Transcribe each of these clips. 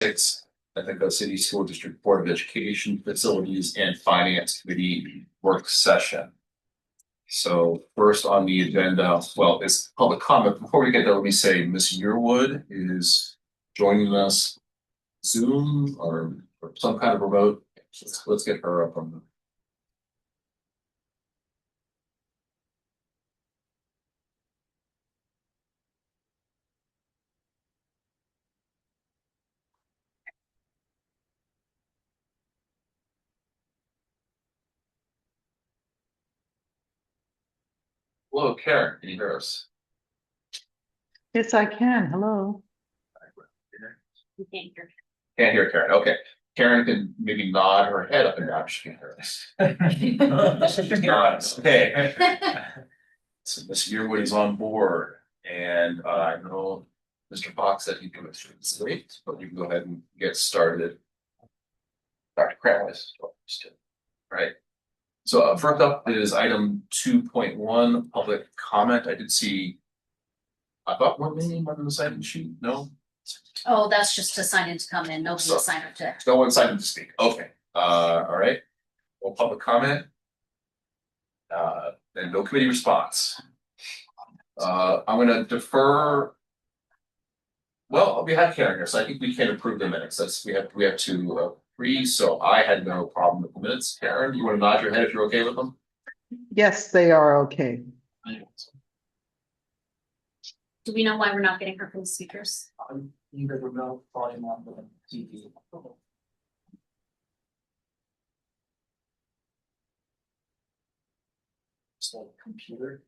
6 at the City School District Board of Education Facilities and Finance Committee work session. So first on the agenda, well, is public comment. Before we get there, let me say Miss Yearwood is joining us Zoom or some kind of remote. Let's get her up on the. Hello, Karen, can you hear us? Yes, I can. Hello. You can't hear. Can't hear Karen. Okay. Karen can maybe nod her head up and down. She can hear us. Nice. Okay. So Ms. Yearwood is on board, and I know Mr. Fox said he'd do it late, but we can go ahead and get started. Dr. Cranley, right? So first up is item 2.1, public comment. I did see. I thought one name on the sign-in sheet. No. Oh, that's just to sign in to come in. Nobody will sign up to. No one signed in to speak. Okay. All right. Well, public comment. And no committee response. I'm going to defer. Well, we have Karen here, so I think we can approve the minutes. We have to agree. So I had no problem with the minutes. Karen, you want to nod your head if you're okay with them? Yes, they are okay. Do we know why we're not getting her from the speakers? Either remote volume on the TV. So computer.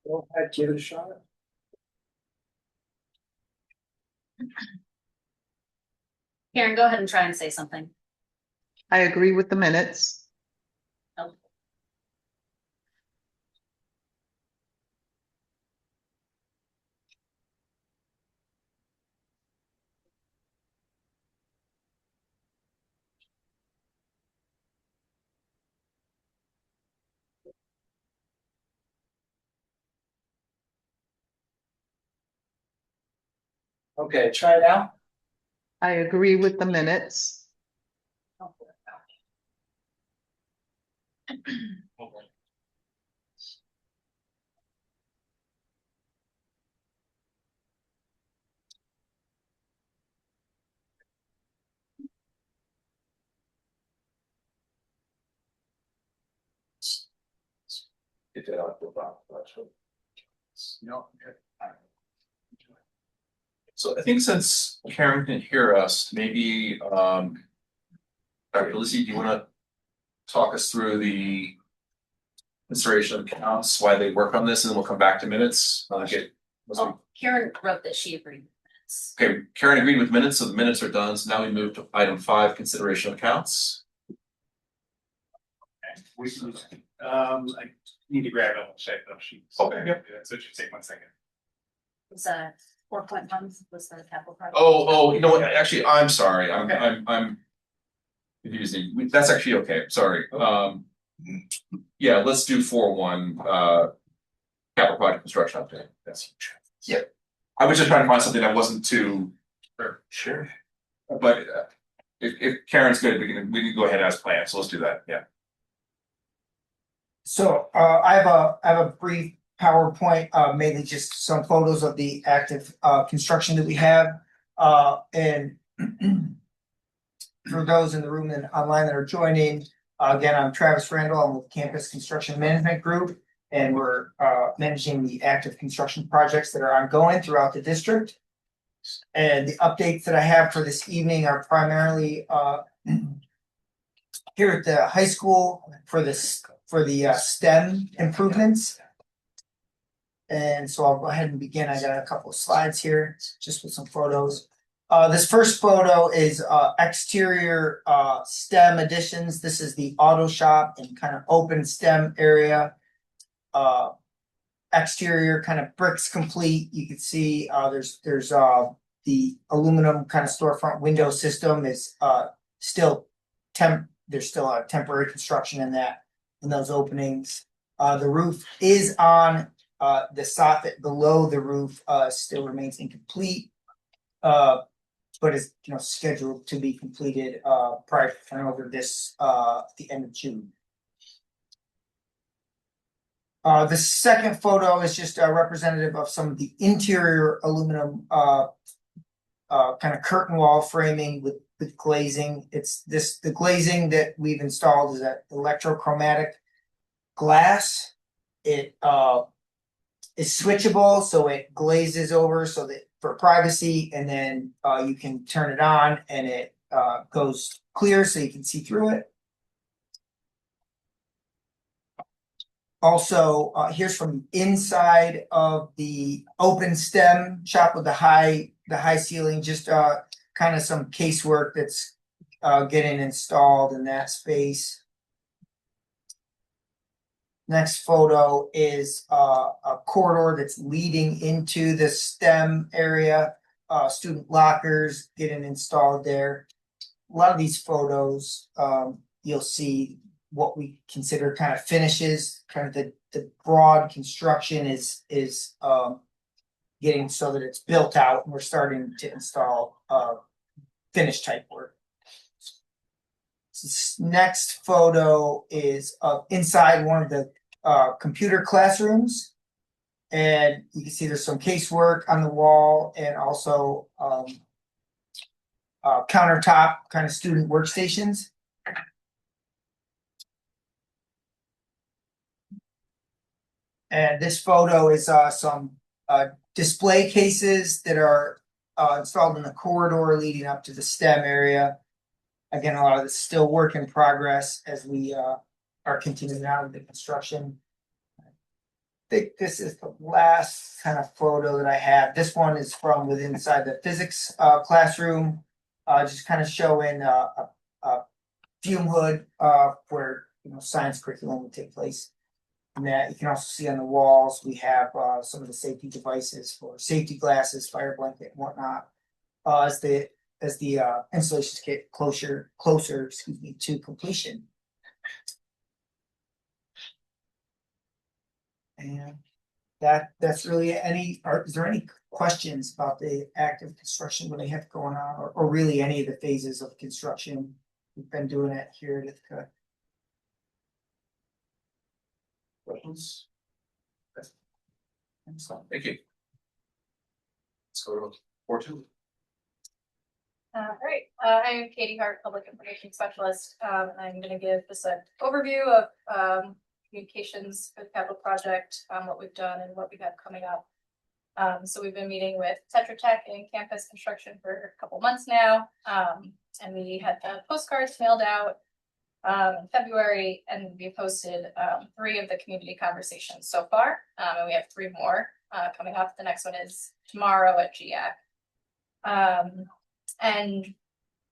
Go ahead, give it a shot. Karen, go ahead and try and say something. I agree with the minutes. Oh. Okay, try it out. I agree with the minutes. Get that out the bottom. No. So I think since Karen can hear us, maybe Dr. Lizzie, do you want to talk us through the consideration of accounts, why they work on this, and then we'll come back to minutes. Karen wrote that she agreed with minutes. Okay, Karen agreed with minutes, so the minutes are done. So now we move to item 5, consideration of accounts. I need to grab it. Check those sheets. Okay. Yeah, so it should take 1 second. It's 4.1 was the capital project. Oh, you know what? Actually, I'm sorry. Okay. I'm confusing. That's actually okay. Sorry. Yeah, let's do 4.1 capital project construction update. That's yeah. I was just trying to find something that wasn't too sure. But if Karen's good, we can go ahead as planned. So let's do that. Yeah. So I have a brief PowerPoint, mainly just some photos of the active construction that we have. And for those in the room and online that are joining, again, I'm Travis Randall. I'm with Campus Construction Management Group, and we're managing the active construction projects that are ongoing throughout the district. And the updates that I have for this evening are primarily here at the high school for this for the STEM improvements. And so I'll go ahead and begin. I got a couple of slides here, just with some photos. This first photo is exterior STEM additions. This is the auto shop and kind of open STEM area. Exterior kind of bricks complete. You can see there's the aluminum kind of storefront window system is still there's still a temporary construction in those openings. The roof is on. The soffit below the roof still remains incomplete, but is scheduled to be completed prior to turnover this at the end of June. The second photo is just representative of some of the interior aluminum kind of curtain wall framing with glazing. The glazing that we've installed is that electrochromatic glass. It is switchable, so it glazes over so that for privacy, and then you can turn it on and it goes clear so you can see through it. Also, here's from inside of the open STEM shop with the high ceiling, just kind of some casework that's getting installed in that space. Next photo is a corridor that's leading into the STEM area, student lockers getting installed there. A lot of these photos, you'll see what we consider kind of finishes, kind of the broad construction is getting so that it's built out, and we're starting to install finished type work. This next photo is inside one of the computer classrooms, and you can see there's some casework on the wall and also countertop kind of student workstations. And this photo is some display cases that are installed in the corridor leading up to the STEM area. Again, a lot of this is still work in progress as we are continuing out with the construction. I think this is the last kind of photo that I have. This one is from within inside the physics classroom, just kind of showing a fume hood where science curriculum would take place. And that you can also see on the walls, we have some of the safety devices for safety glasses, fire blanket, and whatnot. As the installations get closer, to completion. And that's really is there any questions about the active construction that they have going on, or really any of the phases of construction? We've been doing it here at Ithaca. Questions? Excellent, thank you. Let's go to 4-2. All right, I am Katie Hart, Public Information Specialist. I'm going to give just an overview of communications for the capital project, what we've done and what we have coming up. So we've been meeting with Tetra Tech and campus construction for a couple months now, and we had the postcards mailed out in February, and we posted 3 of the community conversations so far, and we have 3 more coming up. The next one is tomorrow at GIAC. And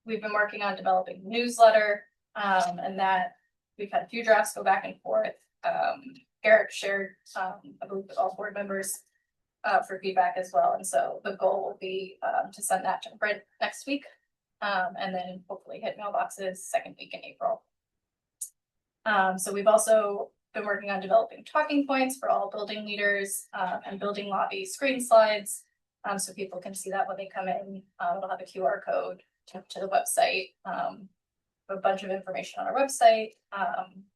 we've been working on developing a newsletter, and that we've had a few drafts go back and forth. Garrett shared, I believe, with all board members for feedback as well. And so the goal will be to send that to print next week, and then hopefully hit mailboxes second week in April. So we've also been working on developing talking points for all building leaders and building lobby screen slides. So people can see that when they come in. It'll have a QR code to the website. A bunch of information on our website.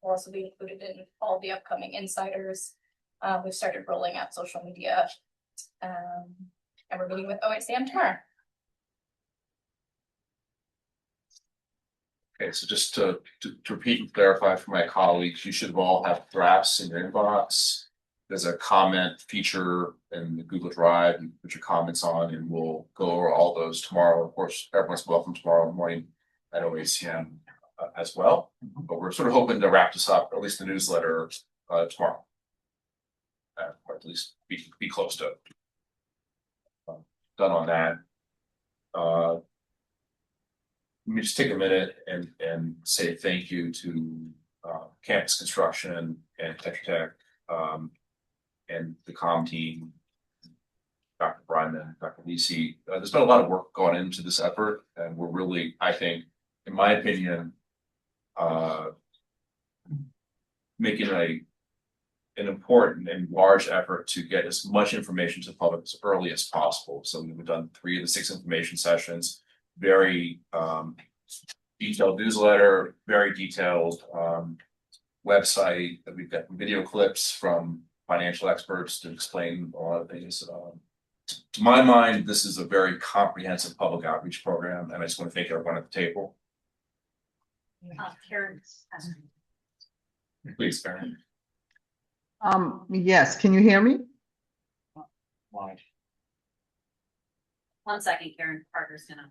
Will also be included in all the upcoming insiders. We've started rolling out social media, and we're meeting with OICM tomorrow. Okay, so just to repeat and clarify for my colleagues, you should all have drafts in your inbox. There's a comment feature in the Google Drive. You put your comments on, and we'll go over all those tomorrow. Of course, everyone's welcome tomorrow morning at OACM as well. But we're sort of hoping to wrap this up, or at least the newsletter, tomorrow. Or at least be close to done on that. Let me just take a minute and say thank you to campus construction and Tetra Tech, and the comm team, Dr. Bryman, Dr. Lisi. There's been a lot of work going into this effort, and we're really, I think, in my opinion, making an important and large effort to get as much information to the public as early as possible. So we've done 3 of the 6 information sessions, very detailed newsletter, very detailed website. We've got video clips from financial experts to explain a lot of things. To my mind, this is a very comprehensive public outreach program, and I just want to thank everyone at the table. Karen. Please, Karen. Yes, can you hear me? Why? 1 second, Karen. Parker's gonna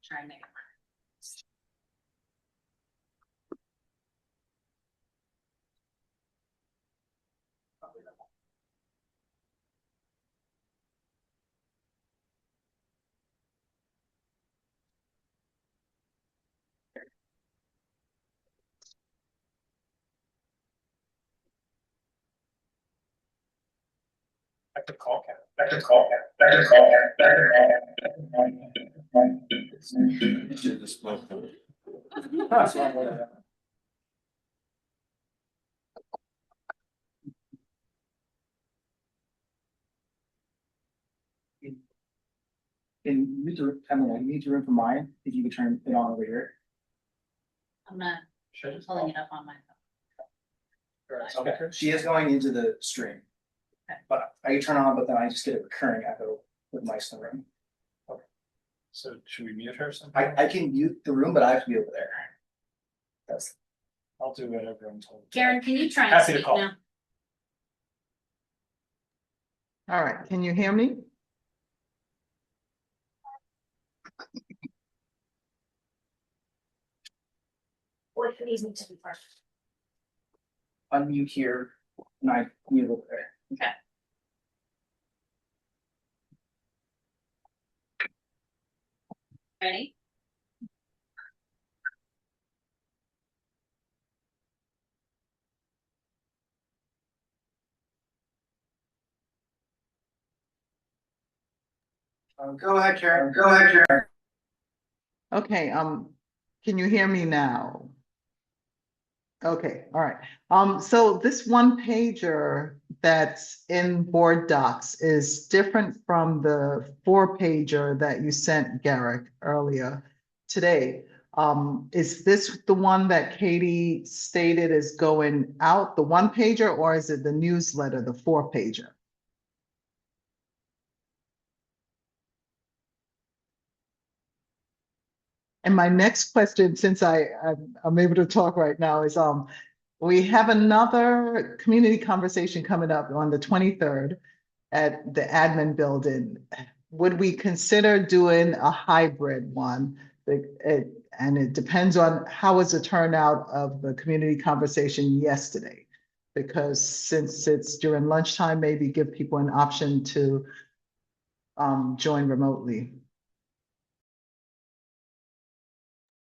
try and make it work. I could call Kat. In user, I mean, like, user room for mine, if you could turn it on over here. I'm not pulling it up on my phone. Okay, she is going into the stream. Okay. But I can turn on, but then I just get it recurring echo with mice in the room. So should we mute her or something? I can mute the room, but I have to be over there. That's, I'll do whatever I'm told. Karen, can you try and Happy to speak call. now? All right, can you hear me? What needs me to be first? unmute here, and I mute over there. Okay. Ready? Go ahead, Karen. Go ahead, Karen. Okay, can you hear me now? Okay, all right. So this one pager that's in board docs is different from the 4-pager that you sent Garrick earlier today. Is this the one that Katie stated is going out, the 1-pager, or is it the newsletter, the 4-pager? And my next question, since I'm able to talk right now, is we have another community conversation coming up on the 23rd at the admin building. Would we consider doing a hybrid one? And it depends on how was the turnout of the community conversation yesterday. Because since it's during lunchtime, maybe give people an option to join remotely.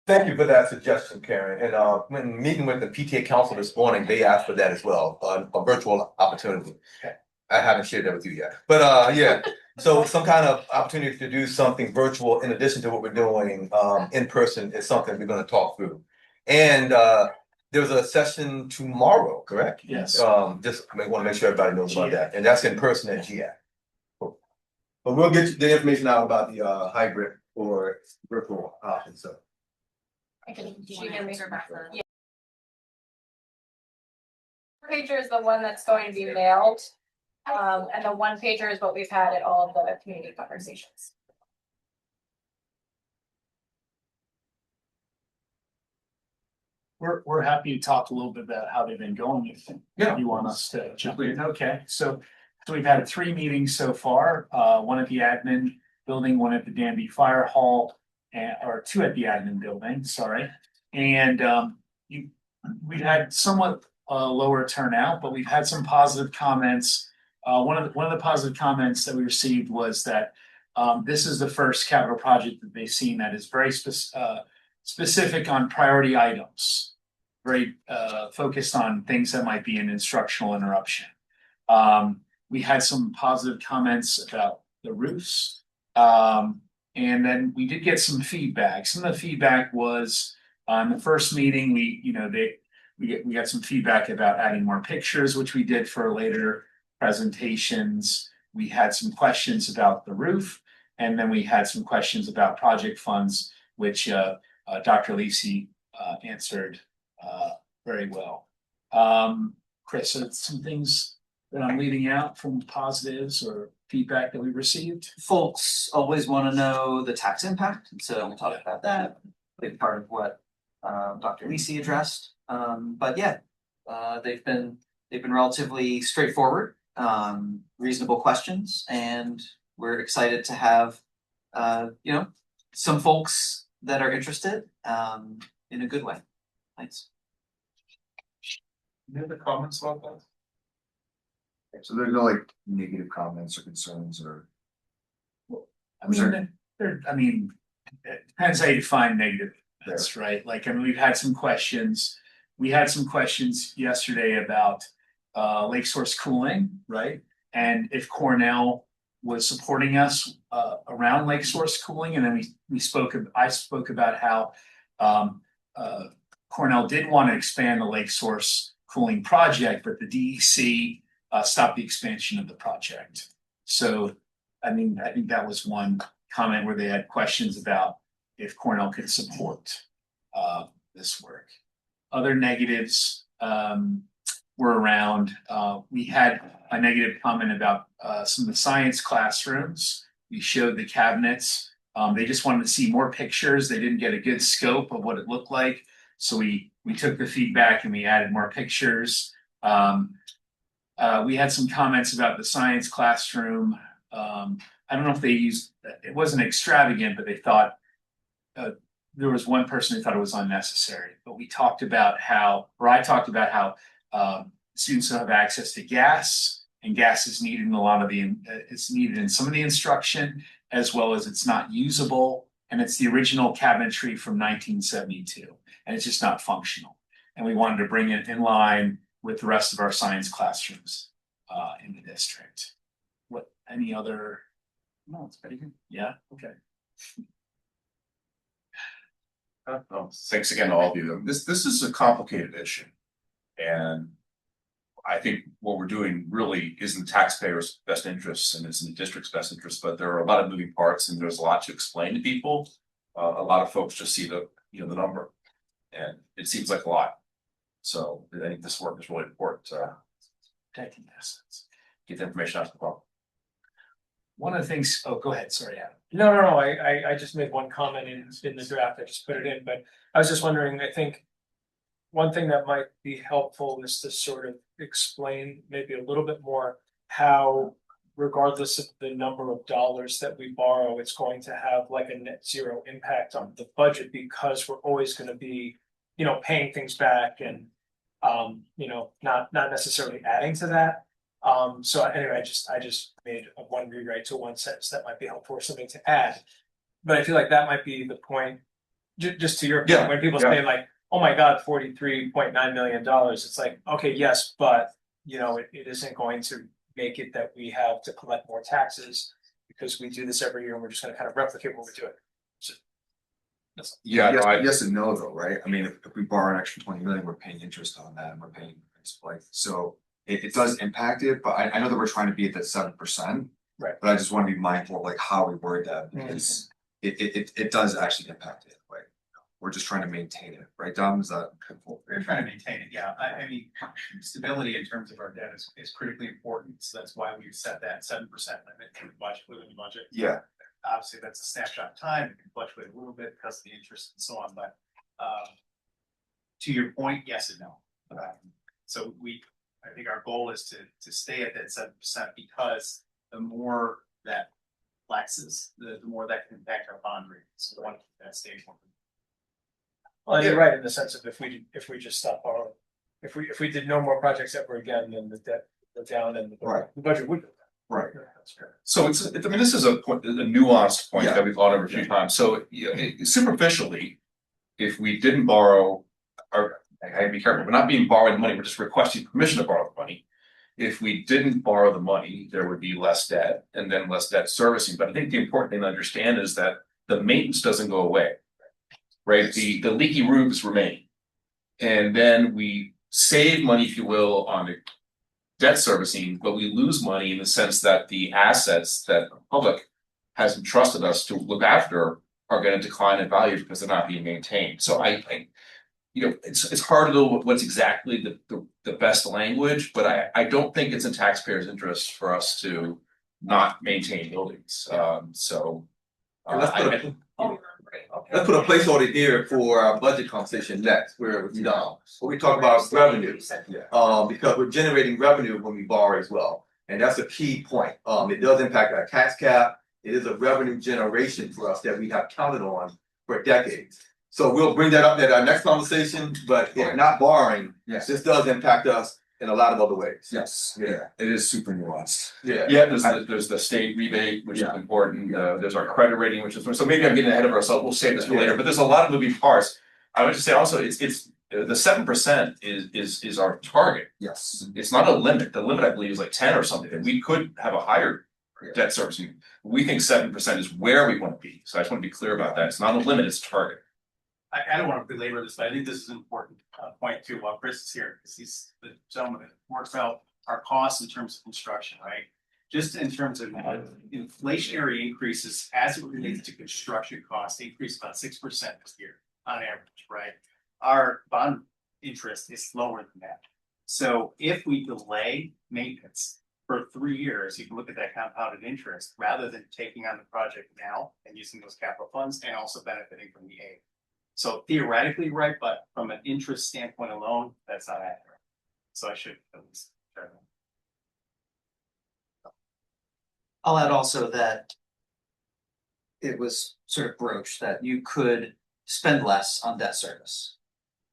Thank you for that suggestion, Karen. And when meeting with the PTA council this morning, they asked for that as well, a virtual opportunity. I haven't shared that with you yet, but yeah. So some kind of opportunity to do something virtual in addition to what we're doing in person is something we're going to talk through. And there's a session tomorrow, correct? Yes. Just I want to make sure everybody knows about that, and that's in person at GIAC. Cool. But we'll get you the information out about the hybrid or virtual option. So. Can Do you want to answer back the? Yeah. Pager is the one that's going to be mailed. And the 1-pager is what we've had at all of the community conversations. We're happy to talk a little bit about how they've been going. If you want us to jump in. Okay, so we've had 3 meetings so far, one at the admin building, one at the Danby Fire Hall, or 2 at the admin building, sorry. And we've had somewhat lower turnout, but we've had some positive comments. One of the positive comments that we received was that this is the first capital project that they've seen that is very specific on priority items, very focused on things that might be an instructional interruption. We had some positive comments about the roofs. And then we did get some feedback. Some of the feedback was on the first meeting, we got some feedback about adding more pictures, which we did for later presentations. We had some questions about the roof, and then we had some questions about project funds, which Dr. Lisi answered very well. Chris, are some things that I'm leaving out from positives or feedback that we received? Folks always want to know the tax impact, and so we'll talk about that. Big part of what Dr. Lisi addressed. But yeah, they've been relatively straightforward, reasonable questions, and we're excited to have some folks that are interested in a good way. Thanks. Any other comments about that? So there's no like negative comments or concerns or. I mean, it depends how you define negative. That's right. Like, I mean, we've had some questions. We had some questions yesterday about lake source cooling, right? And if Cornell was supporting us around lake source cooling, and then I spoke about how Cornell did want to expand the lake source cooling project, but the DEC stopped the expansion of the project. So, I mean, I think that was one comment where they had questions about if Cornell could support this work. Other negatives were around, we had a negative comment about some of the science classrooms. We showed the cabinets. They just wanted to see more pictures. They didn't get a good scope of what it looked like. So we took the feedback and we added more pictures. We had some comments about the science classroom. I don't know if they used, it wasn't extravagant, but they thought, there was one person who thought it was unnecessary. But I talked about how students don't have access to gas, and gas is needed in it's needed in some of the instruction, as well as it's not usable, and it's the original cabinetry from 1972, and it's just not functional. And we wanted to bring it in line with the rest of our science classrooms in the district. Any other? No, it's pretty good. Yeah, okay. Thanks again to all of you. This is a complicated issue. And I think what we're doing really is in the taxpayers' best interests and it's in the district's best interest, but there are a lot of moving parts and there's a lot to explain to people. A lot of folks just see the number, and it seems like a lot. So I think this work is really important to get the information out to the public. One of the things, oh, go ahead, sorry, Adam. No, I just made one comment in the draft, I just put it in, but I was just wondering, I think one thing that might be helpful is to sort of explain maybe a little bit more how, regardless of the number of dollars that we borrow, it's going to have like a net zero impact on the budget, because we're always going to be, paying things back and, not necessarily adding to that. So anyway, I just made one rewrite to one sentence that might be helpful or something to add. But I feel like that might be the point, just to your point, when people say like, oh my God, $43.9 million, it's like, okay, yes, but it isn't going to make it that we have to collect more taxes because we do this every year and we're just going to kind of replicate what we're doing. So, yes and no though, right? I mean, if we borrow an extra 20 million, we're paying interest on that and we're paying like so. It does impact it, but I know that we're trying to be at that 7%. Right. But I just want to be mindful of like how we word that, because it does actually impact it. Like we're just trying to maintain it, right, Dom? Is that helpful? We're trying to maintain it, yeah. I mean, stability in terms of our debt is critically important. So that's why we've set that 7% limit to the budget within the budget. Yeah. Obviously, that's a snapshot of time. It can fluctuate a little bit because of the interest and so on. But to your point, yes and no. So I think our goal is to stay at that 7%, because the more that flexes, the more that can impact our bond rate. So we want to keep that stable. Well, you're Yeah. right in the sense of if we just stop borrowing, if we did no more projects ever again, then the debt would go down and Right. the budget would go down. Right. Yeah, that's fair. So I mean, this is a point, a nuanced point Yeah. that we've gone over a few times. So superficially, if we didn't borrow, or I gotta be careful, we're not being borrowing the money, we're just requesting permission to borrow the money. If we didn't borrow the money, there would be less debt and then less debt servicing. But I think the important thing to understand is that the maintenance doesn't go away. Right? The leaky roofs remain. And then we save money, if you will, on the debt servicing, but we lose money in the sense that the assets that the public has entrusted us to look after are going to decline in value because they're not being maintained. So I you know, it's hard to know what's exactly the best language, but I don't think it's in taxpayers' interest for us to not maintain buildings. So Let's put I- let's put a placeholder here for our budget conversation next, where we we talk about revenue. Because we're generating revenue when we borrow as well, and that's a key point. It does impact our tax cap. It is a revenue generation for us that we have counted on for decades. So we'll bring that up at our next conversation, but if not borrowing, Yes. this does impact us in a lot of other ways. Yes, Yeah. it is super nuanced. Yeah. Yeah, there's the state rebate, which is Yeah. important, there's our credit rating, which is, so maybe I'm getting ahead of ourselves, we'll save this for later, but there's a lot of moving parts. I would just say also, it's the 7% is our target, Yes. it's not a limit, the limit I believe is like 10 or something, and we could have a higher debt servicing. We think 7% is where we want to be, so I just want to be clear about that, it's not a limit, it's a target. I don't want to belabor this, but I think this is an important point too, while Chris is here, because he's the gentleman that works out our costs in terms of construction, right? Just in terms of inflationary increases as it relates to construction costs, increased about 6% this year on average, right? Our bond interest is lower than that. So if we delay maintenance for 3 years, you can look at that compounded interest rather than taking on the project now and using those capital funds and also benefiting from the aid. So theoretically, right, but from an interest standpoint alone, that's not accurate. So I should at least share that. I'll add also that it was sort of broached that you could spend less on debt service.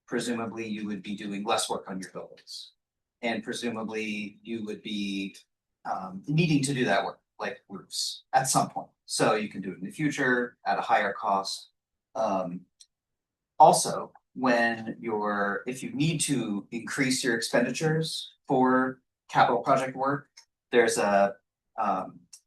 Presumably, you would be doing less work on your buildings. And presumably, you would be needing to do that work, like roofs, at some point. So you can do it in the future at a higher cost. Also, if you need to increase your expenditures for capital project work, there's a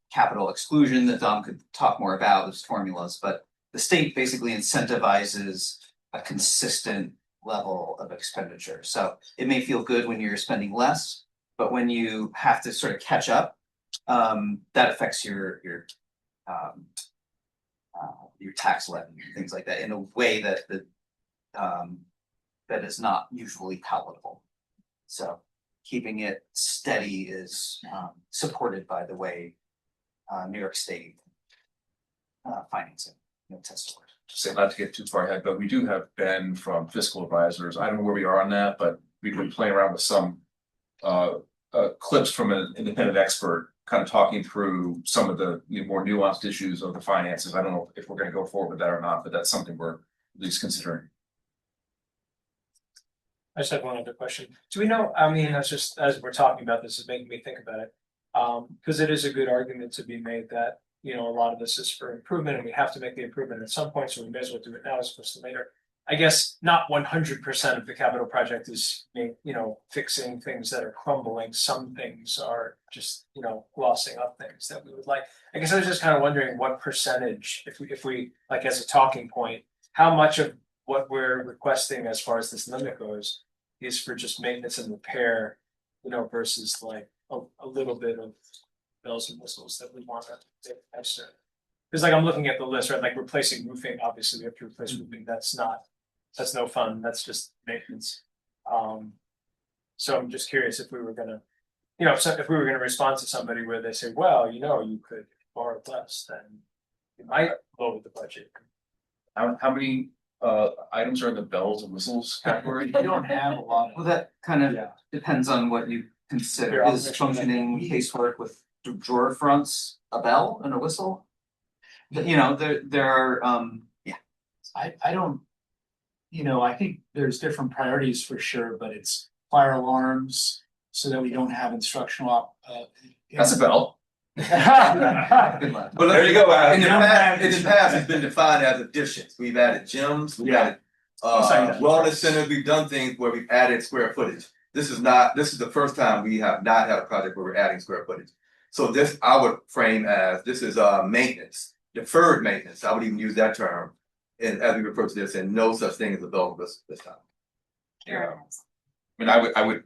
capital exclusion that Dom could talk more about, there's formulas, but the state basically incentivizes a consistent level of expenditure. So it may feel good when you're spending less, but when you have to sort of catch up, that affects your tax levy, things like that, in a way that that is not usually palatable. So keeping it steady is supported by the way New York State financing tends to work. Say not to get too far ahead, but we do have Ben from Fiscal Advisors. I don't know where we are on that, but we've been playing around with some clips from an independent expert, kind of talking through some of the more nuanced issues of the finances. I don't know if we're going to go forward with that or not, but that's something we're at least considering. I just have one other question. Do we know, I mean, that's just, as we're talking about this, is making me think about it. Because it is a good argument to be made that, a lot of this is for improvement and we have to make the improvement at some point, so we may as well do it now as opposed to later. I guess not 100% of the capital project is, fixing things that are crumbling. Some things are just, glossing up things that we would like. I guess I was just kind of wondering what percentage, if we like as a talking point, how much of what we're requesting as far as this limit goes is for just maintenance and repair, versus like a little bit of bells and whistles that we want to extra. Because like I'm looking at the list, right? Like replacing roofing, obviously we have to replace roofing. That's no fun. That's just maintenance. So I'm just curious if we were gonna, if we were gonna respond to somebody where they say, well, you could borrow less, then you might lower the budget. How many items are in the bells and whistles category? We don't have a lot Well, that kind of Yeah. depends on what you consider Your is operational functioning casework with drawer fronts, a bell and a whistle. There are I don't. you know, I think there's different priorities for sure, but it's fire alarms so that we don't have instructional. That's a bell. But there you go. In the past, it's been defined as additions. We've added gyms, we've added wellness centers, we've done things where we've added square footage. This is the first time we have not had a project where we're adding square footage. So this I would frame as this is maintenance, deferred maintenance. I would even use that term. And as we refer to this, and no such thing as a bell this time. Yeah. I mean, I would,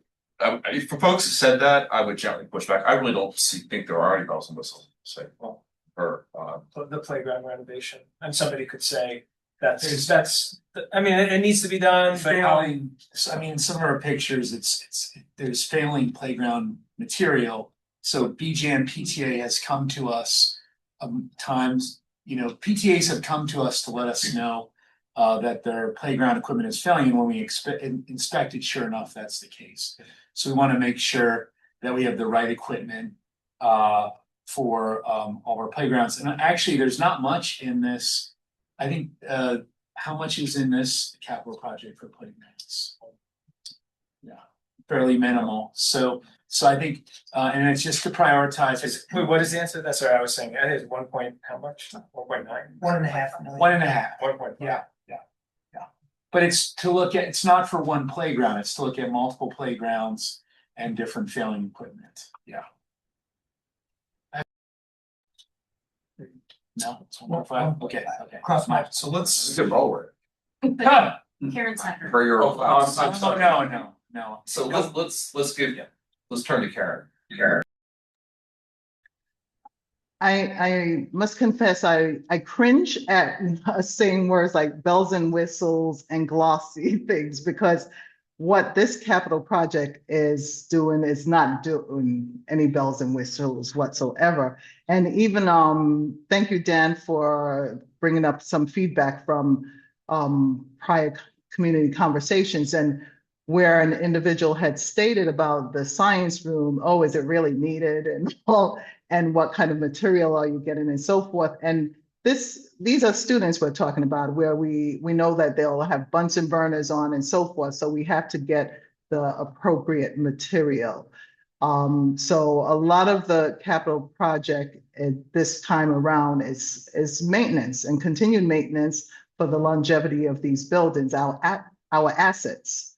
for folks who said that, I would gently push back. I really don't think there are any bells and whistles. Say, well, or The playground renovation, and somebody could say, that's, I mean, it needs to be done, but how. Failing, I mean, some of our pictures, there's failing playground material. So BJM PTA has come to us times, you know, PTAs have come to us to let us know that their playground equipment is failing, and when we inspect it, sure enough, that's the case. So we want to make sure that we have the right equipment for all our playgrounds. And actually, there's not much in this. I think how much is in this capital project for playgrounds? Yeah, fairly minimal. So I think, and it's just to prioritize. Wait, what is the answer? That's what I was saying. I think it's 1 point, how much? 1.9. 1.5 million. 1.5. 1 Yeah. But it's to look at, it's not for one playground, it's to look at multiple playgrounds and different failing equipment. Yeah. No, it's 1.5. Okay. Cross my. So let's. it's a good roll with. Karen's not her. For your. No. So let's turn to Karen. Karen. I must confess, I cringe at saying words like bells and whistles and glossy things, because what this capital project is doing is not doing any bells and whistles whatsoever. And even, thank you, Dan, for bringing up some feedback from prior community conversations, and where an individual had stated about the science room, oh, is it really needed? And what kind of material are you getting and so forth. And these are students we're talking about, where we know that they'll have Bunsen burners on and so forth. So we have to get the appropriate material. So a lot of the capital project at this time around is maintenance and continued maintenance for the longevity of these buildings, our assets.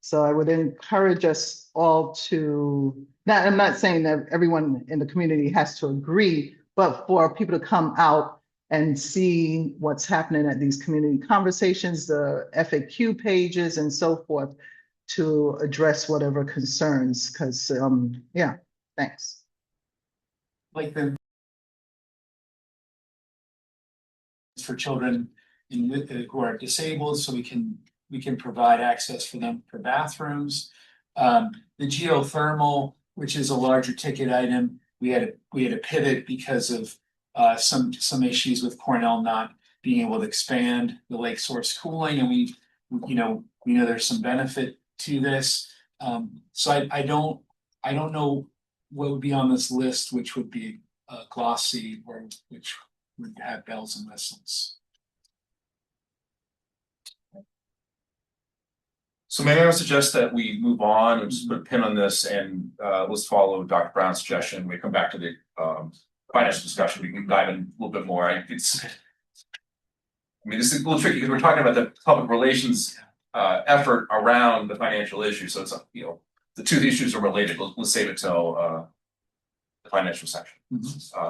So I would encourage us all to, I'm not saying that everyone in the community has to agree, but for people to come out and see what's happening at these community conversations, the FAQ pages and so forth, to address whatever concerns, because, yeah, thanks. Like for children who are disabled, so we can provide access for them for bathrooms. The geothermal, which is a larger ticket item, we had to pivot because of some issues with Cornell not being able to expand the lake source cooling, and we know there's some benefit to this. So I don't know what would be on this list, which would be glossy or which would have bells and whistles. So maybe I would suggest that we move on and just put a pin on this, and let's follow Dr. Brown's suggestion. We come back to the financial discussion. We can dive in a little bit more. This is a little tricky because we're talking about the public relations effort around the financial issue. So it's the two issues are related. Let's save it till the financial section.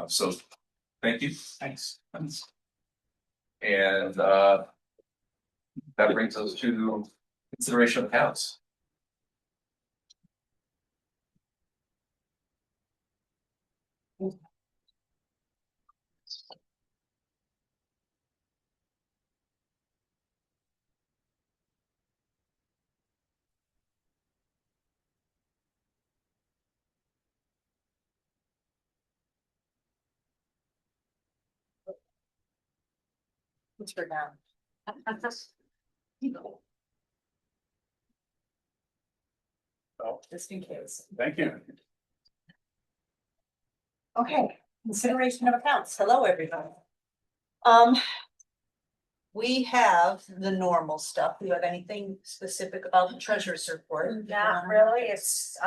So thank you. Thanks. And that brings us to consideration of accounts. It's for now. Just in case. Thank you. Okay, consideration of accounts. Hello, everybody. we have the normal stuff. Do you have anything specific about the treasurer's report? Not really, it's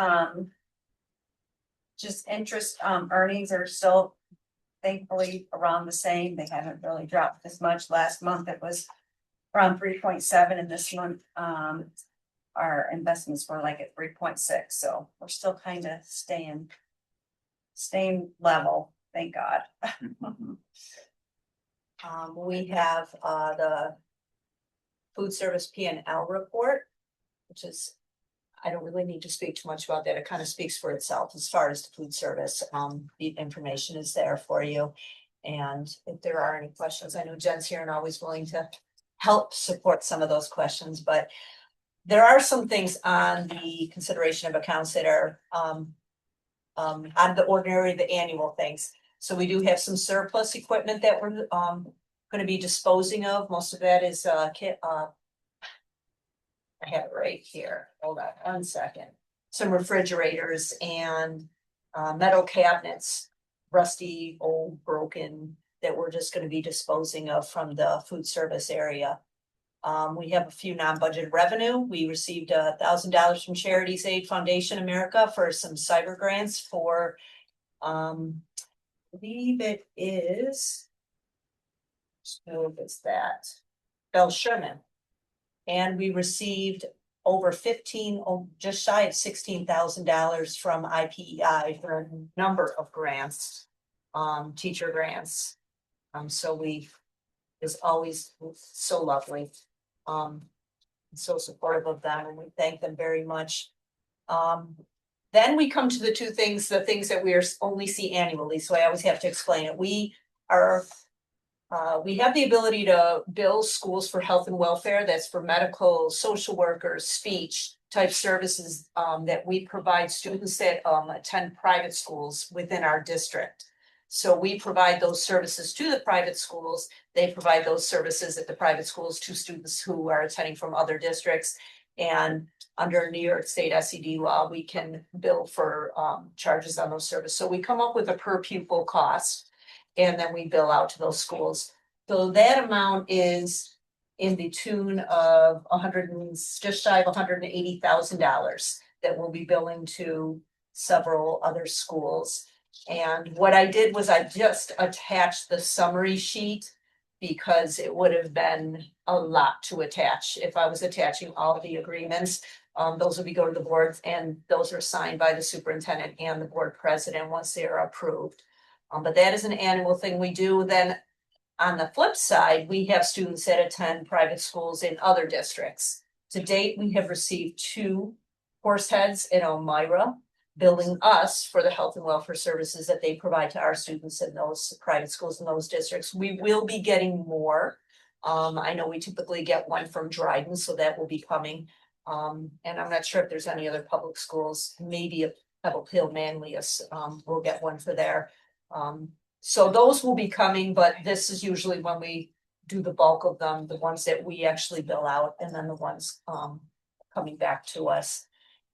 just interest, earnings are still thankfully around the same, they haven't really dropped as much. Last month it was around 3.7, and this month, our investments were like at 3.6, so we're still kind of staying level, thank God. We have the food service P and L report, which is, I don't really need to speak too much about that. It kind of speaks for itself as far as the food service. The information is there for you. And if there are any questions, I know Jen's here and always willing to help support some of those questions, but there are some things on the consideration of accounts that are on the ordinary, the annual things. So we do have some surplus equipment that we're going to be disposing of. Most of that is I have it right here. Hold on one second. Some refrigerators and metal cabinets, rusty, old, broken, that we're just going to be disposing of from the food service area. We have a few non-budget revenue. We received $1,000 from Charities Aid Foundation America for some cyber grants for, I believe it is, who is that? Bell Sherman. And we received over just shy of $16,000 from IPEI for a number of grants, teacher grants. So is always so lovely, so supportive of them, and we thank them very much. Then we come to the things that we only see annually, so I always have to explain it. We have the ability to bill schools for health and welfare. That's for medical, social workers, speech type services that we provide students that attend private schools within our district. So we provide those services to the private schools. They provide those services at the private schools to students who are attending from other districts. And under New York State SED law, we can bill for charges on those services. So we come up with a per pupil cost, and then we bill out to those schools. So that amount is in the tune of just shy of $180,000 that we'll be billing to several other schools. And what I did was I just attached the summary sheet because it would have been a lot to attach if I was attaching all of the agreements. Those will be go to the boards, and those are signed by the superintendent and the board president once they are approved. But that is an annual thing we do. Then on the flip side, we have students that attend private schools in other districts. To date, we have received 2 horse heads in Elmira, billing us for the health and welfare services that they provide to our students in those private schools in those districts. We will be getting more. I know we typically get one from Dryden, so that will be coming. And I'm not sure if there's any other public schools, maybe a Pebble Hill, Manlius, we'll get one for there. So those will be coming, but this is usually when we do the bulk of them, the ones that we actually bill out, and then the ones coming back to us.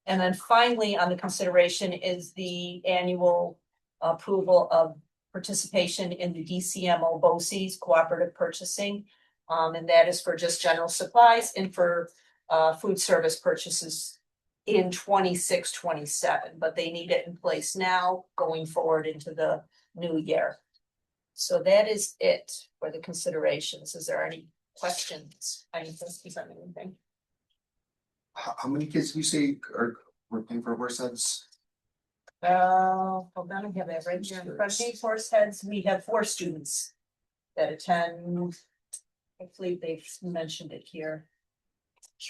And then finally, on the consideration is the annual approval of participation in the DCMO BOCES cooperative purchasing. And that is for just general supplies and for food service purchases in 26-27, but they need it in place now going forward into the new year. So that is it for the considerations. Is there any questions? Any questions on anything? How many kids do you say we're paying for horse heads? Hold on, I have that right here in front of me. Horse heads, we have 4 students that attend. Hopefully they've mentioned it here.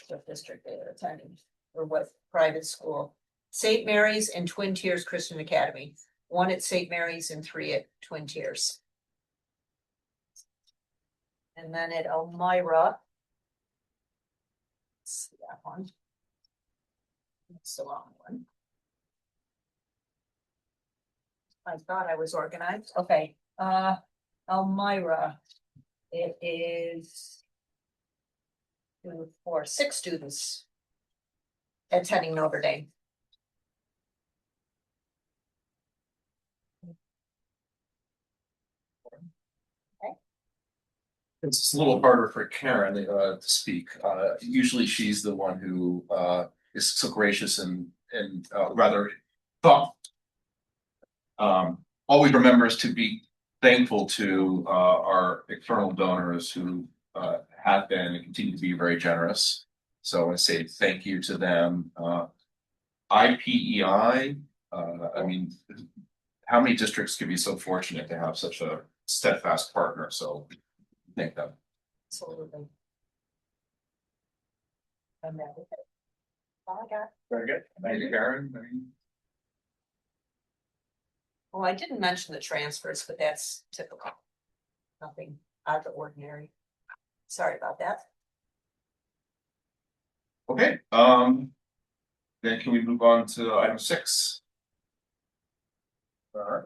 What district they're attending or what private school. St. Mary's and Twin Tiers Christian Academy. 1 at St. Mary's and 3 at Twin Tiers. And then at Elmira. Let's see that one. That's the wrong one. I thought I was organized. Okay. Elmira. It is 2, 4, 6 students attending Notre Dame. Okay. It's a little harder for Karen to speak. Usually she's the one who is so gracious and rather thought. Always remembers to be thankful to our external donors who have been and continue to be very generous. So I want to say thank you to them. IPEI, I mean, how many districts could be so fortunate to have such a steadfast partner? So thank them. Absolutely. And that is it. All I got. Very good. Thank you, Karen. Well, I didn't mention the transfers, but that's typical. Nothing out of the ordinary. Sorry about that. Okay, then can we move on to item 6? All right,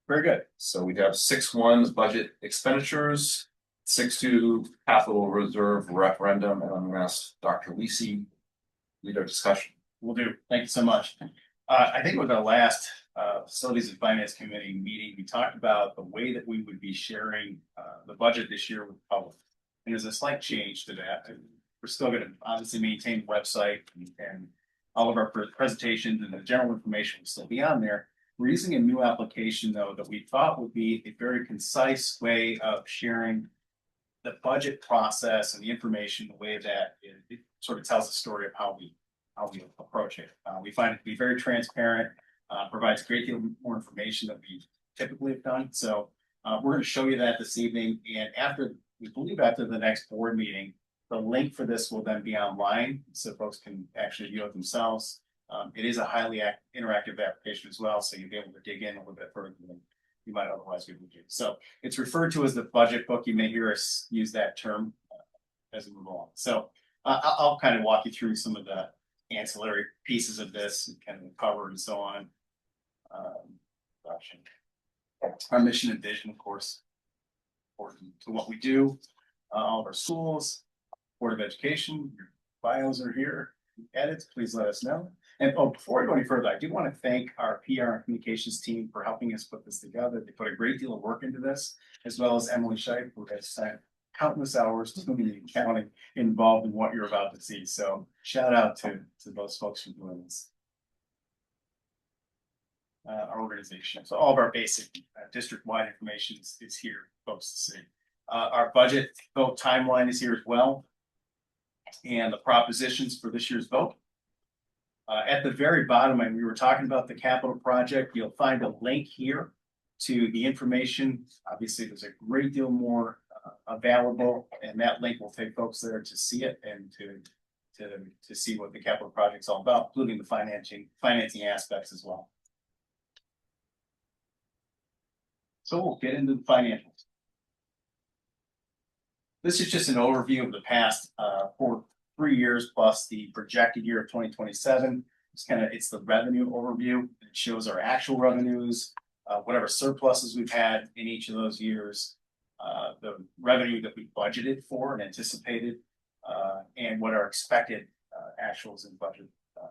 very good. So we have 6.1 budget expenditures, 6.2 capital reserve referendum, and I'm gonna ask Dr. Lisi lead our discussion. Will do. Thank you so much. I think with our last Facilities and Finance Committee meeting, we talked about the way that we would be sharing the budget this year with the public. And there's a slight change to that. We're still going to obviously maintain the website and all of our presentations and the general information will still be on there. We're using a new application though that we thought would be a very concise way of sharing the budget process and the information, the way that it sort of tells the story of how we approach it. We find it to be very transparent, provides a great deal more information than we typically have done. So we're going to show you that this evening. And we believe after the next board meeting, the link for this will then be online so folks can actually view it themselves. It is a highly interactive application as well, so you'll be able to dig in a little bit further than you might otherwise be able to do. So it's referred to as the budget book. You may hear us use that term as we move along. So I'll kind of walk you through some of the ancillary pieces of this, kind of cover and so on. Our mission and vision, of course, important to what we do. All of our schools, Board of Education, your bios are here. Edits, please let us know. And before I go any further, I do want to thank our PR and communications team for helping us put this together. They put a great deal of work into this, as well as Emily Scheib, who has spent countless hours tuning and counting involved in what you're about to see. So shout out to those folks for doing this. Our organization. So all of our basic district-wide information is here, folks to see. Our budget vote timeline is here as well. And the propositions for this year's vote. At the very bottom, and we were talking about the capital project, you'll find a link here to the information. Obviously, there's a great deal more available, and that link will take folks there to see it and to see what the capital project's all about, including the financing aspects as well. So we'll get into the financials. This is just an overview of the past for 3 years plus the projected year of 2027. It's the revenue overview. It shows our actual revenues, whatever surpluses we've had in each of those years, the revenue that we budgeted for and anticipated, and what our expected actuals and budget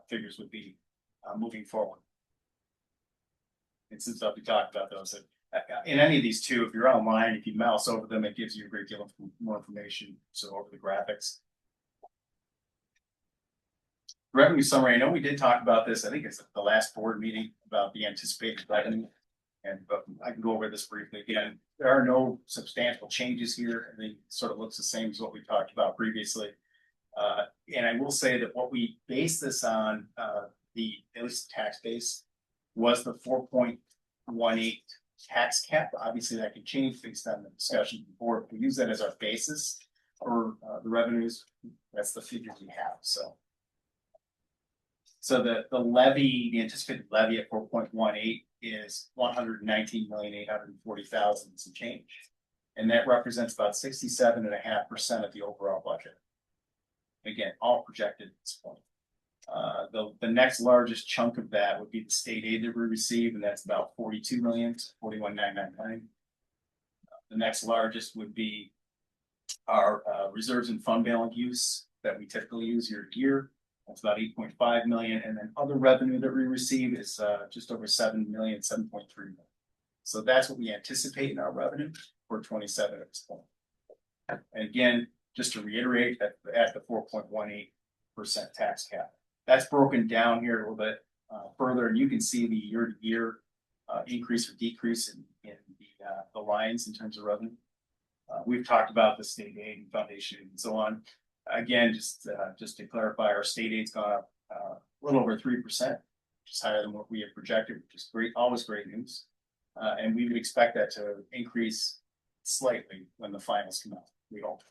figures would be moving forward. And since we talked about those, in any of these two, if you're online, if you mouse over them, it gives you a great deal of more information. So over the graphics. Revenue summary. I know we did talk about this. I think it's the last board meeting about the anticipated revenue. But I can go over this briefly again. There are no substantial changes here. I think it sort of looks the same as what we talked about previously. And I will say that what we based this on, at least tax base, was the 4.18 tax cap. Obviously, that could change based on the discussion before. If we use that as our basis for the revenues, that's the figure we have. So the levy, the anticipated levy at 4.18 is 119,840,000 some change. And that represents about 67.5% of the overall budget. Again, all projected at this point. The next largest chunk of that would be the state aid that we receive, and that's about 42 million, 41,999. The next largest would be our reserves and fund balance use that we typically use year to year. That's about 8.5 million. And then other revenue that we receive is just over 7 million, 7.3 million. So that's what we anticipate in our revenue for 27 at this point. And again, just to reiterate, at the 4.18% tax cap. That's broken down here a little bit further, and you can see the year-to-year increase or decrease in the lines in terms of revenue. We've talked about the state aid and foundation and so on. Again, just to clarify, our state aid's gone up a little over 3%, which is higher than what we had projected, which is great, always great news. And we would expect that to increase slightly when the finals come out. We hope.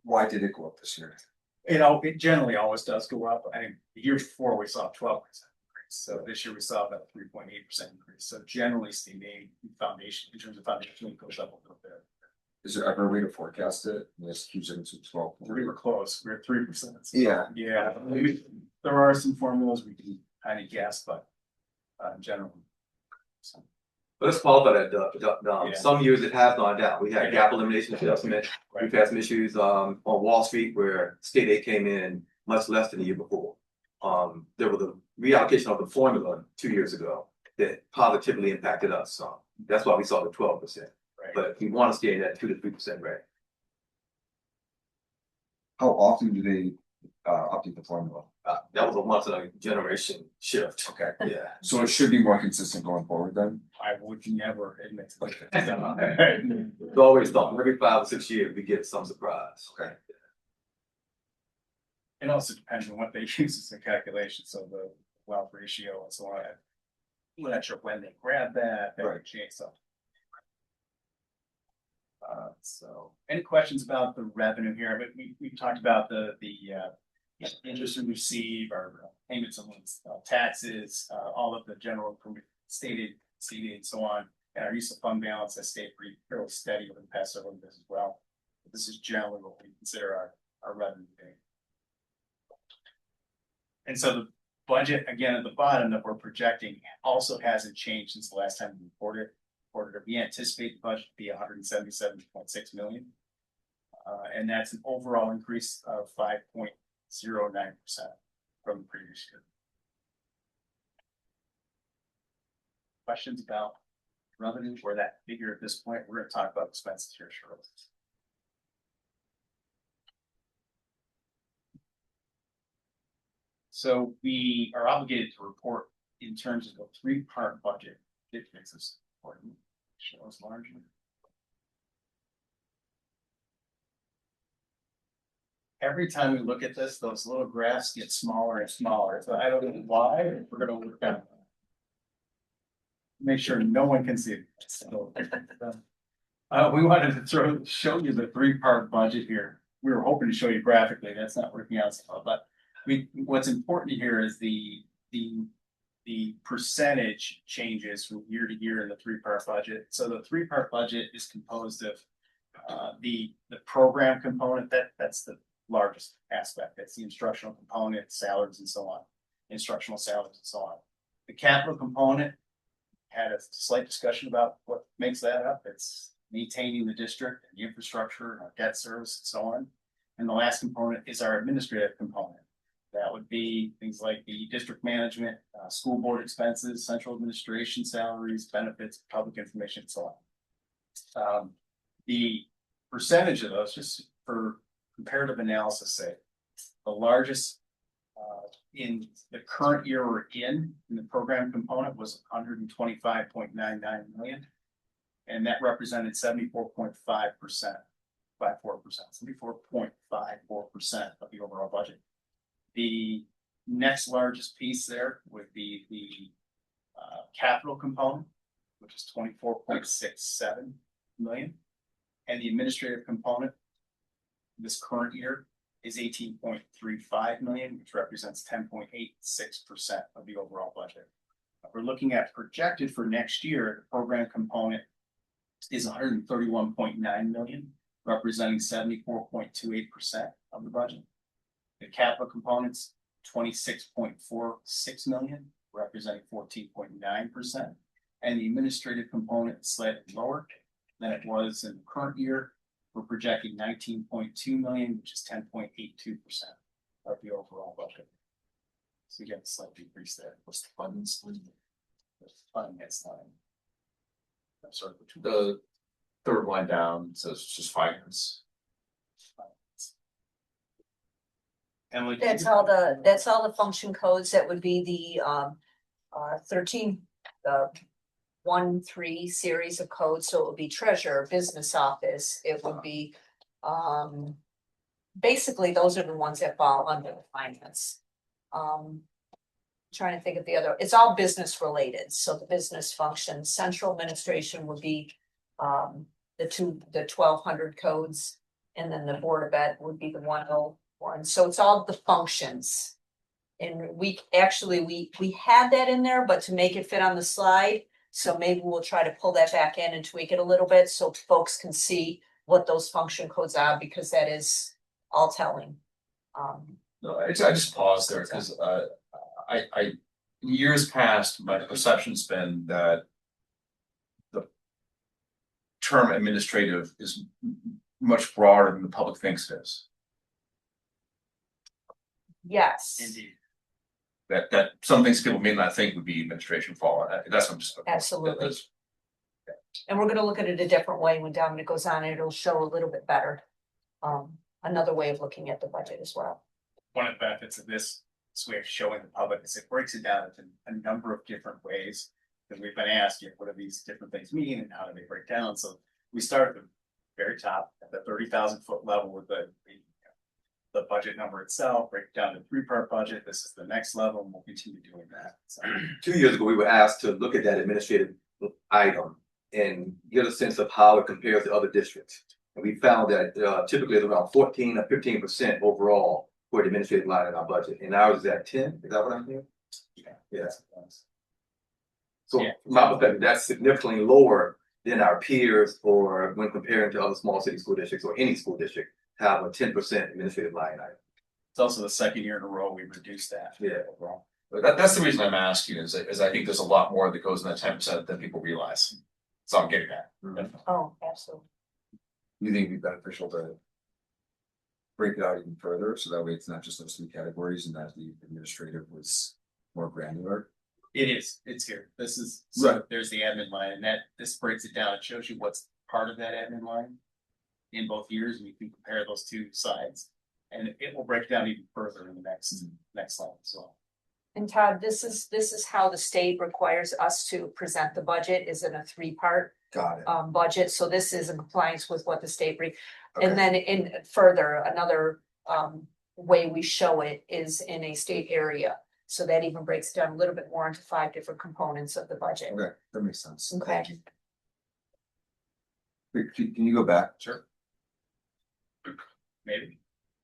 Why did it go up this year? It generally always does go up. I think the year before we saw 12% increase. So this year we saw about 3.8% increase. So generally state aid foundation, in terms of foundation, it goes up a little bit. Is there ever a way to forecast it? Let's keep it to 12. We were close. We're at 3%. Yeah. Yeah. There are some formulas we can kind of guess, but generally. So. But let's qualify that, Yeah. some years it has gone down. We had gap elimination adjustment. Right. We've had some issues on Wall Street where state aid came in much less than the year before. There was a reallocation of the formula 2 years ago that positively impacted us. So that's why we saw the 12%. Right. But we want to stay in that 2 to 3% range. How often do they update the formula? That was a once in a generation shift. Okay. Yeah. So it should be more consistent going forward then? I would never admit to Okay. that. It's always thought every 5 or 6 years we get some surprise. Okay. It also depends on what they use as a calculation, so the wealth ratio and so on. I'm not sure when they grab that Right. would change something. So any questions about the revenue here? But we talked about the interest we receive, our payments on taxes, all of the general stated and so on, and our use of fund balance has stayed fairly steady over the past several years as well. But this is generally what we consider our revenue being. And so the budget, again, at the bottom that we're projecting also hasn't changed since the last time we reported. We anticipate the budget to be 177.6 million. And that's an overall increase of 5.09% from the previous year. Questions about revenue or that figure at this point? We're going to talk about expenses here shortly. So we are obligated to report in terms of a 3-part budget. It makes us important. Shows larger. Every time we look at this, those little graphs get smaller and smaller. So I don't know why. We're going to work on it. Make sure no one can see it. So, we wanted to show you the 3-part budget here. We were hoping to show you graphically. That's not working out so well, but what's important here is the percentage changes from year to year in the 3-part budget. So the 3-part budget is composed of the program component. That's the largest aspect. That's the instructional component, salaries and so on, instructional salaries and so on. The capital component had a slight discussion about what makes that up. It's maintaining the district and the infrastructure, our debt service and so on. And the last component is our administrative component. That would be things like the district management, school board expenses, central administration salaries, benefits, public information, and so on. The percentage of those, just for comparative analysis sake, the largest in the current year we're in the program component was 125.99 million. And that represented 74.5%, 74.54% of the overall budget. The next largest piece there would be the capital component, which is 24.67 million. And the administrative component this current year is 18.35 million, which represents 10.86% of the overall budget. We're looking at projected for next year, the program component is 131.9 million, representing 74.28% of the budget. The capital components, 26.46 million, representing 14.9%. And the administrative component is slightly lower than it was in the current year. We're projecting 19.2 million, which is 10.82% of the overall budget. So you get a slight decrease there. What's the funding split? The funding is line. I'm sorry, which The third line down, it says just finance. Emily. That's all the function codes. That would be the 13, 1-3 series of codes. So it would be treasurer, business office. It would be, basically, those are the ones that fall under the finance. Trying to think of the other, it's all business related. So the business function, central administration would be the 1200 codes. And then the board of ed would be the 101. So it's all the functions. And we had that in there, but to make it fit on the slide, so maybe we'll try to pull that back in and tweak it a little bit so folks can see what those function codes are, because that is all telling. No, I just paused there because in years past, my perception's been that the term administrative is much broader than the public thinks it is. Yes. Indeed. That some things people may not think would be administration fall. That's what I'm just. Absolutely. And we're gonna look at it a different way when Dominic goes on, and it'll show a little bit better. Another way of looking at the budget as well. One of the benefits of this way of showing the public is it breaks it down into a number of different ways. Because we've been asked, what do these different things mean and how do they break down? So we start at the very top at the 30,000-foot level with the budget number itself, break it down to 3-part budget. This is the next level, and we'll continue doing that. So 2 years ago, we were asked to look at that administrative item and get a sense of how it compares to other districts. And we found that typically it's around 14 or 15% overall for the administrative line in our budget. And ours is at 10. Is that what I'm hearing? Yeah. So from my perspective, that's significantly lower than our peers, or when comparing to other small city school districts or any school district, have a 10% administrative line item. it's also the second year in a row we've reduced that. Yeah. Overall. But that's the reason I'm asking is I think there's a lot more that goes in that 10% than people realize. So I'm getting that. Oh, absolutely. You think it'd be beneficial to break it out even further, so that way it's not just those 3 categories and that the administrative was more granular? It is, it's here. This is, Right. there's the admin line, and this breaks it down. It shows you what's part of that admin line in both years, and you can compare those 2 sides. And it will break down even further in the next slide as well. And Todd, this is how the state requires us to present the budget, is in a 3-part Got it. budget. So this is in compliance with what the state Okay. and then in further, another way we show it is in a state area. So that even breaks it down a little bit more into 5 different components of the budget. Okay, that makes sense. Okay. Thank you. Wait, can you go back? Sure. Maybe.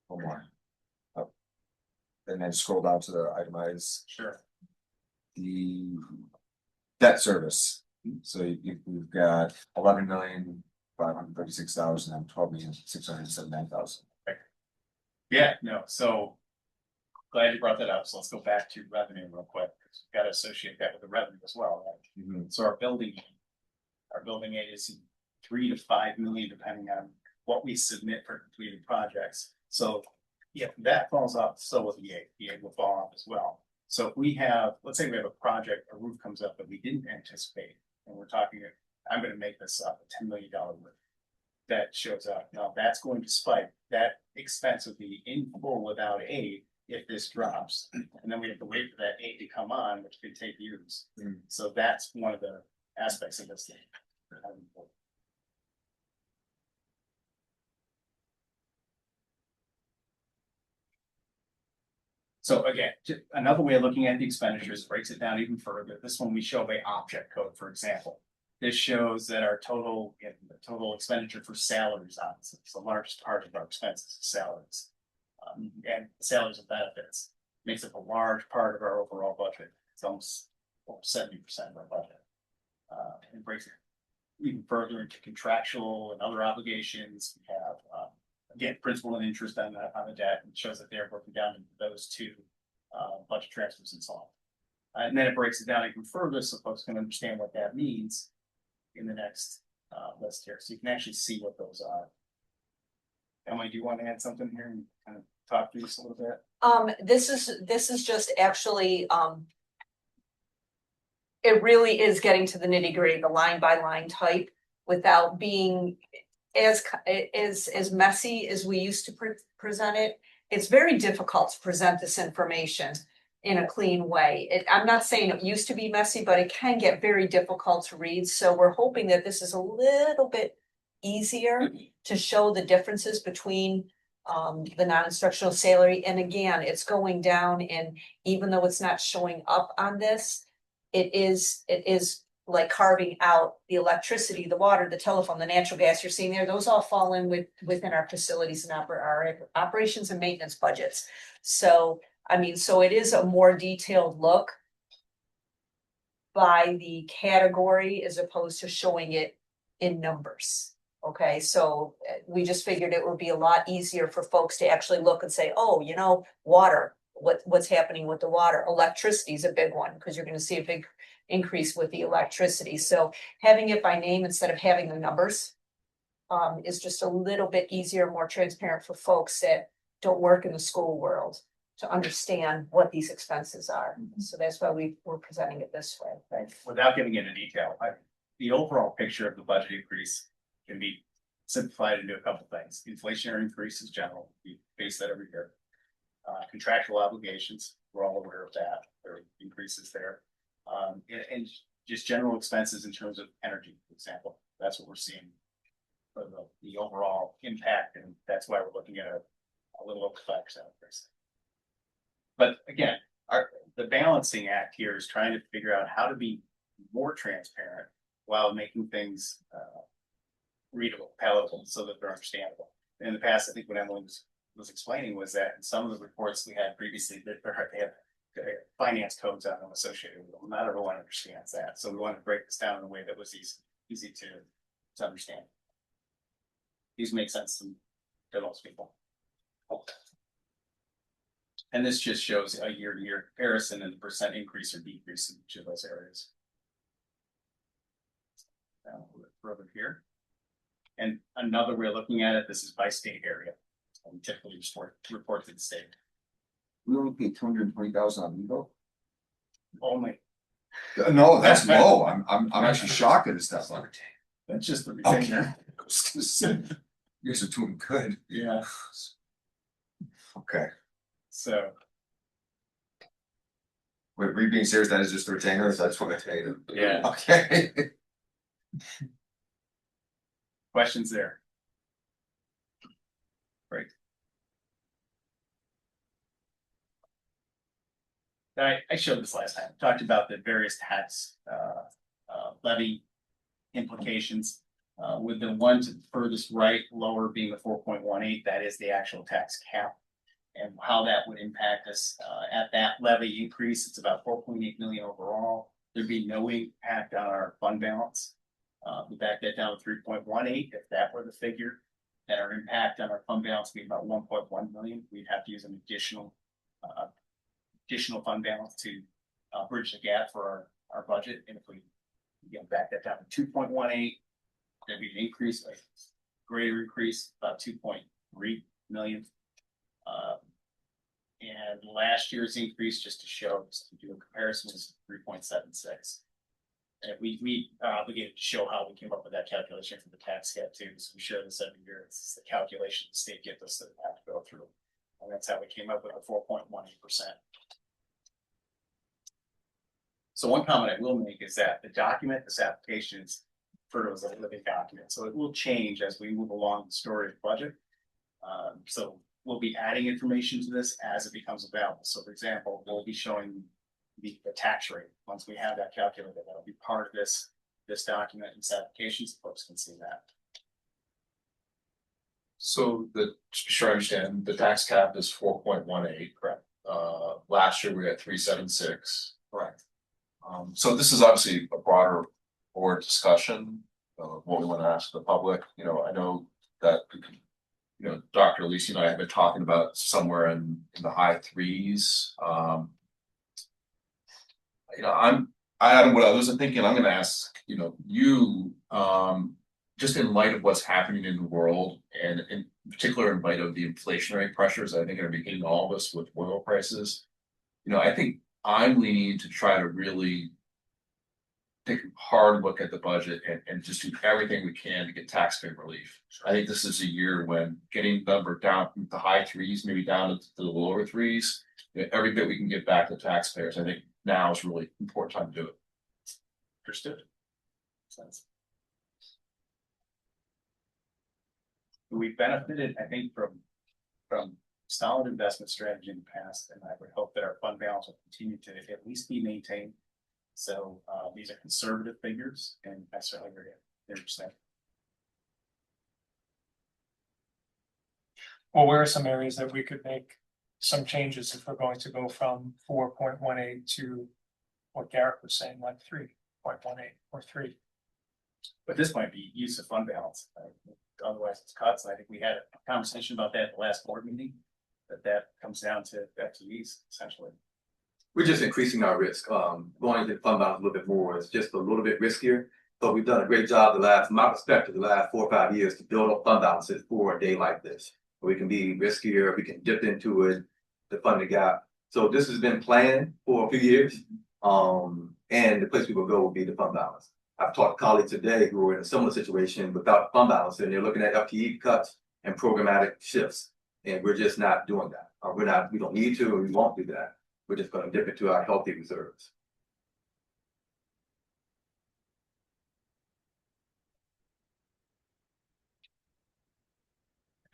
One more. Up. And then scroll down to the itemized, Sure. the debt service. So we've got 11,536,000 and 12,679,000. Yeah, no, so glad you brought that up. So let's go back to revenue real quick, because we've got to associate that with the revenue as well, right? So our building aid is 3 to 5 million, depending on what we submit for completed projects. So if that falls off, so will the aid will fall off as well. So if we have, let's say we have a project, a roof comes up that we didn't anticipate, and we're talking, I'm going to make this up, a $10 million roof that shows up. Now that's going to spike. That expense would be in full without aid if this drops. And then we have to wait for that aid to come on, which could take years. So that's one of the aspects of this thing. So again, another way of looking at the expenditures breaks it down even further. This one we show by object code, for example. This shows that our total expenditure for salaries on this. It's the largest part of our expenses, salaries. And salaries and benefits makes up a large part of our overall budget. It's almost 70% of our budget. And breaks it even further into contractual and other obligations. We have again, principal and interest on the debt, and shows that they're broken down into those 2 budget transfers and so on. And then it breaks it down even further so folks can understand what that means in the next list here. So you can actually see what those are. Emily, do you want to add something here and kind of talk through this a little bit? This is just actually it really is getting to the nitty-gritty, the line by line type. without being as messy as we used to present it. It's very difficult to present this information in a clean way. I'm not saying it used to be messy, but it can get very difficult to read. So we're hoping that this is a little bit easier to show the differences between the non-instructional salary. And again, it's going down, and even though it's not showing up on this, it is like carving out the electricity, the water, the telephone, the natural gas you're seeing there. Those all fall in within our facilities and our operations and maintenance budgets. So I mean, so it is a more detailed look by the category as opposed to showing it in numbers. Okay, so we just figured it would be a lot easier for folks to actually look and say, oh, you know, water, what's happening with the water? Electricity is a big one, because you're going to see a big increase with the electricity. So having it by name instead of having the numbers is just a little bit easier, more transparent for folks that don't work in the school world to understand what these expenses are. So that's why we're presenting it this way. Right? Without getting into detail, the overall picture of the budget increase can be simplified into a couple things. Inflationary increases general, we face that every year. Contractual obligations, we're all aware of that. There are increases there. And just general expenses in terms of energy, for example. That's what we're seeing for the overall impact, and that's why we're looking at a little over 5% increase. But again, the balancing act here is trying to figure out how to be more transparent while making things readable, palatable, so that they're understandable. In the past, I think what Emily was explaining was that in some of the reports we had previously, they have finance codes on them associated with them. Not everyone understands that, so we want to break this down in a way that was easy to understand. These make sense to most people. And this just shows a year-to-year comparison and the percent increase or decrease in each of those areas. Now, a little bit further here. And another way of looking at it, this is by state area. We typically report to the state. We only pay $220,000 on legal. Only. No, that's low. I'm actually shocked that it's that low. That's just the retainer. You guys are doing good. Yeah. Okay. So. Wait, were you being serious? That is just the retainer? That's what I paid him. Yeah. Okay. Questions there? Great. I showed this last time. Talked about the various tax levy implications. With the one to the furthest right, lower being the 4.18, that is the actual tax cap, and how that would impact us at that levy increase. It's about 4.8 million overall. There'd be no impact on our fund balance. We back that down to 3.18. If that were the figure, then our impact on our fund balance would be about 1.1 million. We'd have to use an additional fund balance to bridge the gap for our budget. And if we back that down to 2.18, there'd be an increase, a greater increase, about 2.3 million. And last year's increase, just to show, just to do a comparison, was 3.76. And we obligated to show how we came up with that calculation for the tax cap too. So we share this every year. It's the calculation the state gives us that we have to go through. And that's how we came up with a 4.18%. So one comment I will make is that the document, this application is referred to as a living document. So it will change as we move along the story of the budget. So we'll be adding information to this as it becomes available. So for example, we'll be showing the tax rate. Once we have that calculated, that'll be part of this document and this application, so folks can see that. So just be sure I understand, the tax cap is 4.18. Correct. Last year we were at 3.76. Correct. So this is obviously a broader board discussion of what we want to ask the public. You know, I know that Dr. Lisi and I have been talking about somewhere in the high threes. What I was thinking, I'm going to ask, you, just in light of what's happening in the world, and in particular in light of the inflationary pressures, I think are going to be hitting all of us with oil prices. I think I'm leaning to try to really take a hard look at the budget and just do everything we can to get taxpayer relief. I think this is a year when getting the number down from the high threes, maybe down to the lower threes, every bit we can get back to taxpayers, I think now is really important time to do it. Understood. We benefited, I think, from solid investment strategy in the past, and I would hope that our fund balance will continue to at least be maintained. So these are conservative figures, and I certainly agree. Interesting. Well, where are some areas that we could make some changes if we're going to go from 4.18 to what Garrett was saying, like 3.18 or 3? But this might be use of fund balance. Otherwise, it's cuts. I think we had a conversation about that at the last board meeting. That comes down to FTEs essentially. We're just increasing our risk. Going into fund balance a little bit more is just a little bit riskier. But we've done a great job from my perspective, the last 4 or 5 years to build up fund balances for a day like this. We can be riskier, we can dip into it to fund the gap. So this has been planned for a few years. And the place we will go will be the fund balance. I've talked to colleagues today who are in a similar situation without fund balance, and they're looking at FTE cuts and programmatic shifts. And we're just not doing that. We don't need to, and we won't do that. We're just going to dip into our healthy reserves.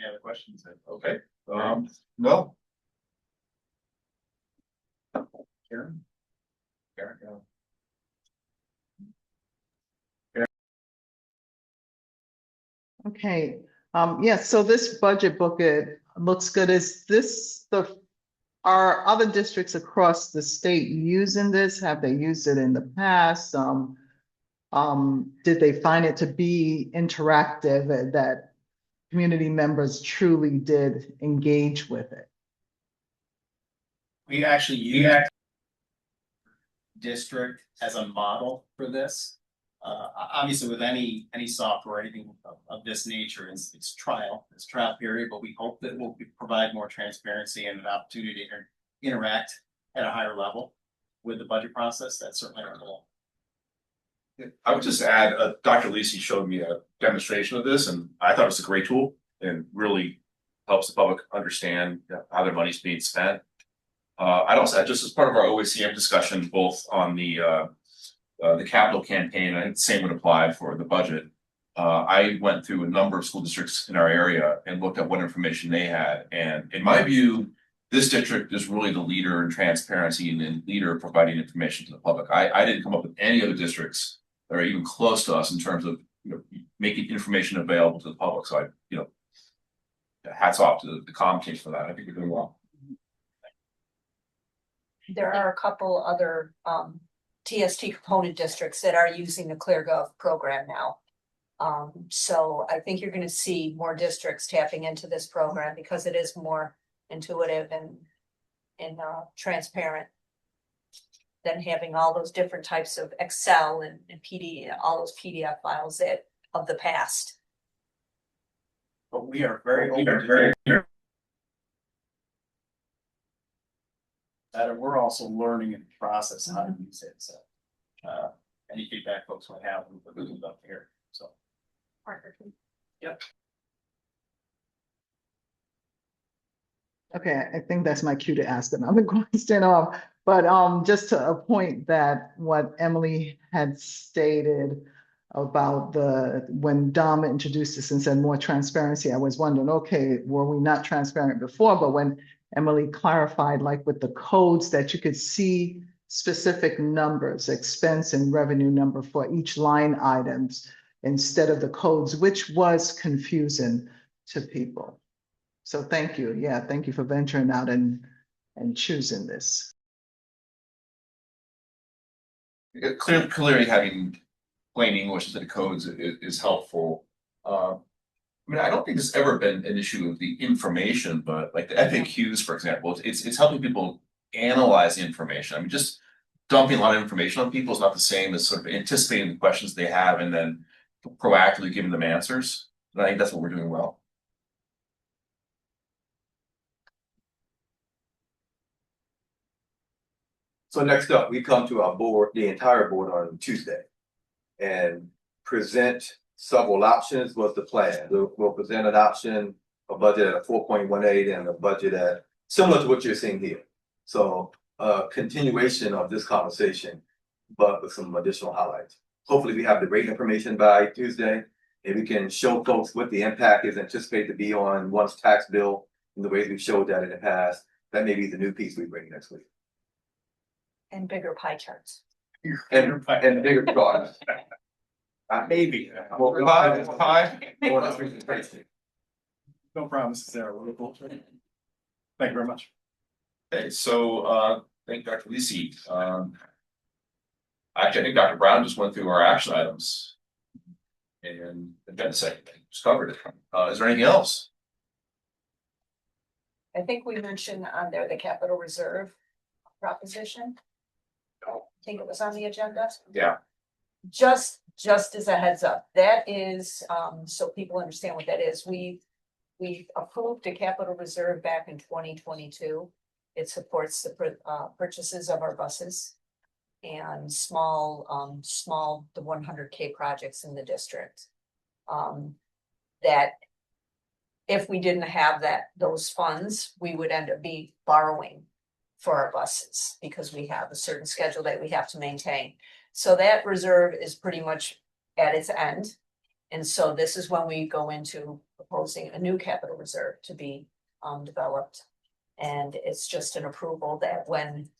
Any other questions? Okay. No. Karen? Karen, go. Okay, yes, so this budget book, it looks good. Is this are other districts across the state using this? Have they used it in the past? Did they find it to be interactive, that community members truly did engage with it? We actually use district as a model for this. Obviously, with any software, anything of this nature, it's trial period, but we hope that we'll provide more transparency and an opportunity to interact at a higher level with the budget process. That's certainly our goal. I would just add, Dr. Lisi showed me a demonstration of this, and I thought it was a great tool and really helps the public understand how their money's being spent. I'd also add, just as part of our OACM discussion, both on the capital campaign, I think the same would apply for the budget. I went through a number of school districts in our area and looked at what information they had. And in my view, this district is really the leader in transparency and leader in providing information to the public. I didn't come up with any other districts that are even close to us in terms of making information available to the public. So hats off to the comm team for that. I think we're doing well. There are a couple other TST component districts that are using the ClearGov program now. So I think you're going to see more districts tapping into this program because it is more intuitive and transparent than having all those different types of Excel and PDF, all those PDF files of the past. But we are very open to that. We're also learning in the process how to use it. So any feedback folks might have, we would love to hear. So yep. Okay, I think that's my cue to ask another question. But just to a point that what Emily had stated about when Dom introduced this and said more transparency, I was wondering, okay, were we not transparent before? But when Emily clarified, like with the codes, that you could see specific numbers, expense and revenue number for each line items instead of the codes, which was confusing to people. So thank you. Yeah, thank you for venturing out and choosing this. Clearly having plain English instead of codes is helpful. I mean, I don't think there's ever been an issue of the information, but like the FAQs, for example, it's helping people analyze the information. I mean, just dumping a lot of information on people is not the same as sort of anticipating the questions they have and then proactively giving them answers. And I think that's what we're doing well. So next up, we come to our board, the entire board on Tuesday. and present several options was the plan. We'll present an option, a budget at a 4.18 and a budget at similar to what you're seeing here. So a continuation of this conversation, but with some additional highlights. Hopefully we have the rate information by Tuesday, and we can show folks what the impact is anticipated to be on one's tax bill in the ways we've showed that in the past. That may be the new piece we bring next week. And bigger pie charts. And bigger dollars. Maybe. Well, pie. No promises there. Thank you very much. Okay, so thank Dr. Lisi. Actually, I think Dr. Brown just went through our action items. And agenda second, just covered it. Is there anything else? I think we mentioned on there the capital reserve proposition. I think it was on the agenda. Yeah. Just as a heads up, that is, so people understand what that is, we approved a capital reserve back in 2022. It supports the purchases of our buses and small, the 100K projects in the district. That if we didn't have those funds, we would end up borrowing for our buses because we have a certain schedule that we have to maintain. So that reserve is pretty much at its end. And so this is when we go into proposing a new capital reserve to be developed. And it's just an approval that when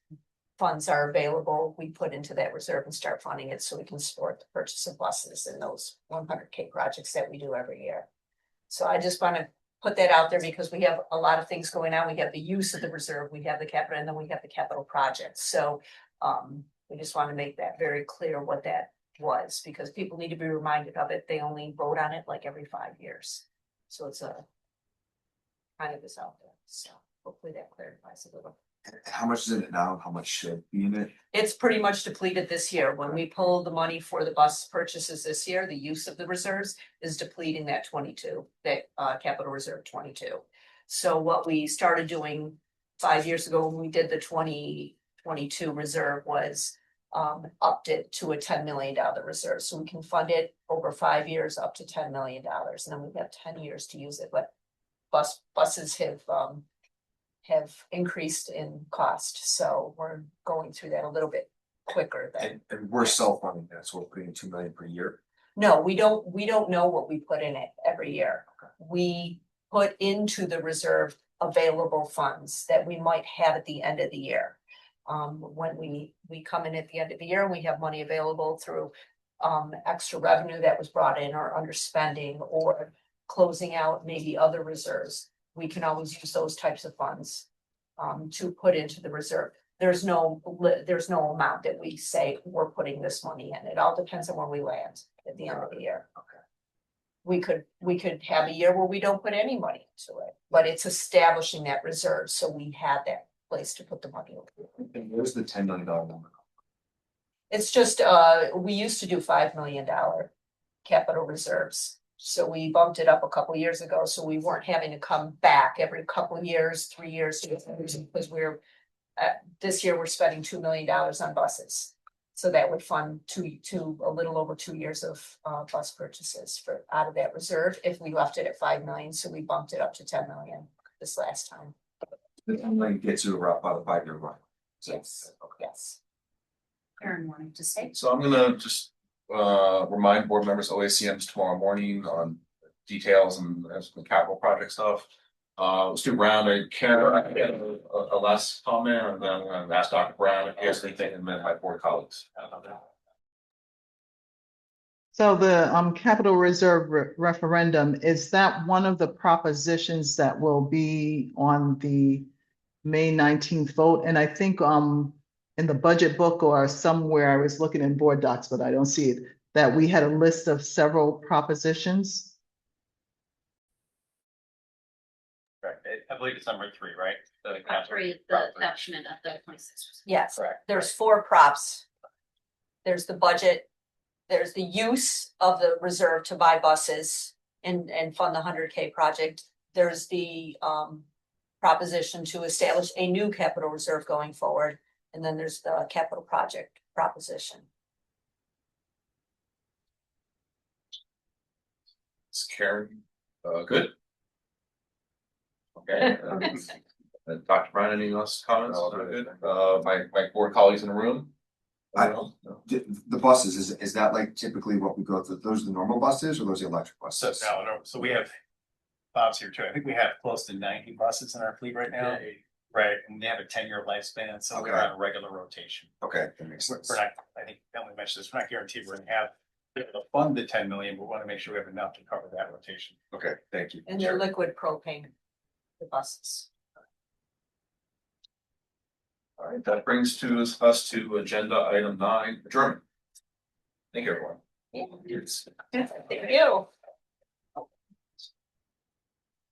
funds are available, we put into that reserve and start funding it so we can support the purchase of buses and those 100K projects that we do every year. So I just want to put that out there because we have a lot of things going on. We have the use of the reserve, we have the capital, and then we have the capital projects. So we just want to make that very clear what that was because people need to be reminded of it. They only vote on it like every 5 years. So it's a kind of is out there. So hopefully that clarifies a little. How much is in it now? How much should be in it? It's pretty much depleted this year. When we pull the money for the bus purchases this year, the use of the reserves is depleting that 22, that capital reserve 22. So what we started doing 5 years ago when we did the 2022 reserve was upped it to a $10 million reserve. So we can fund it over 5 years up to $10 million. And then we have 10 years to use it. But buses have increased in cost. So we're going through that a little bit quicker than. And we're self-funding that, so we're putting in $2 million per year. No, we don't know what we put in it every year. Okay. We put into the reserve available funds that we might have at the end of the year. When we come in at the end of the year, we have money available through extra revenue that was brought in or underspending or closing out maybe other reserves. We can always use those types of funds to put into the reserve. There's no amount that we say we're putting this money in. It all depends on where we land at the end of the year. Okay. We could have a year where we don't put any money into it, but it's establishing that reserve so we have that place to put the money over. And where's the $10 million number? It's just we used to do $5 million capital reserves. So we bumped it up a couple years ago, so we weren't having to come back every couple of years, 3 years, because we're this year we're spending $2 million on buses. So that would fund a little over 2 years of bus purchases out of that reserve if we left it at 5 million. So we bumped it up to 10 million this last time. The 10 million gets you about a 5-year run. Yes. Okay. Yes. Karen wanted to say. So I'm gonna just remind board members OACM's tomorrow morning on details and some capital project stuff. Let's do Brown and Karen. I get a last comment, and then I'm gonna ask Dr. Brown if he has anything, and then my board colleagues. So the capital reserve referendum, is that one of the propositions that will be on the May 19th vote? And I think in the budget book or somewhere, I was looking in board docs, but I don't see it, that we had a list of several propositions. Right, I believe it's number 3, right? Three, the attachment of the 26. Yes, Correct. there's 4 props. There's the budget, there's the use of the reserve to buy buses and fund the 100K project. There's the proposition to establish a new capital reserve going forward. And then there's the capital project proposition. Karen, good? Okay. Dr. Brian, any last comments? Good. My board colleagues in the room? No? The buses, is that like typically what we go through? Those are the normal buses or those are the electric So buses? no, so we have, Bob's here too. I think we have close to 90 buses in our fleet right now. Right, and they have a 10-year lifespan, so we're Okay. on a regular rotation. Okay, that makes sense. We're not, I think Emily mentioned this, we're not guaranteed we're gonna have the fund the 10 million, but we want to make sure we have enough to cover that rotation. Okay, thank you. And they're liquid propane, the buses. All right, that brings us to agenda item 9, adjournment. Thank you, everyone. Yeah. Thank you.